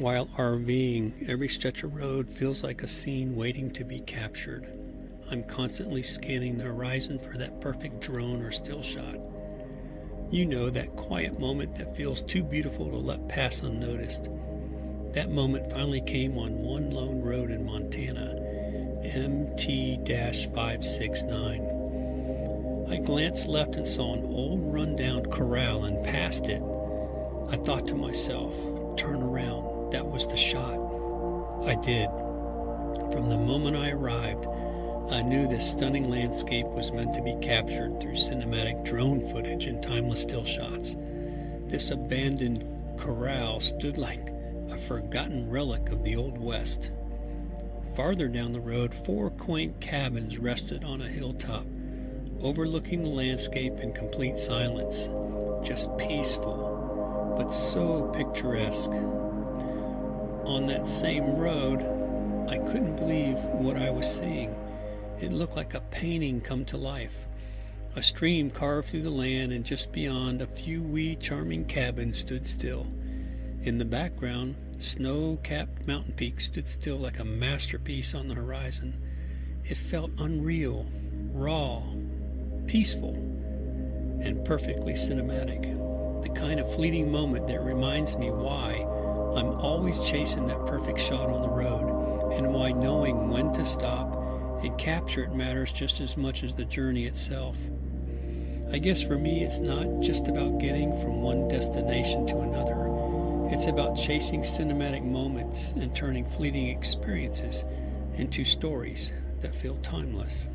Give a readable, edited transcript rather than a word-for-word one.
While RVing, every stretch of road feels like a scene waiting to be captured. I'm constantly scanning the horizon for that perfect drone or still shot. You know, that quiet moment that feels too beautiful to let pass unnoticed. That moment finally came on one lone road in Montana, MT-569. I glanced left and saw an old rundown corral and passed it. I thought to myself, turn around, that was the shot. I did. From the moment I arrived, I knew this stunning landscape was meant to be captured through cinematic drone footage and timeless still shots. This abandoned corral stood like a forgotten relic of the Old West. Farther down the road, 4 quaint cabins rested on a hilltop, overlooking the landscape in complete silence. Just peaceful, but so picturesque. On that same road, I couldn't believe what I was seeing. It looked like a painting come to life. A stream carved through the land, and just beyond, a few wee charming cabins stood still. In the background, snow-capped mountain peaks stood still like a masterpiece on the horizon. It felt unreal, raw, peaceful, and perfectly cinematic. The kind of fleeting moment that reminds me why I'm always chasing that perfect shot on the road, and why knowing when to stop and capture it matters just as much as the journey itself. I guess for me, it's not just about getting from one destination to another. It's about chasing cinematic moments and turning fleeting experiences into stories that feel timeless.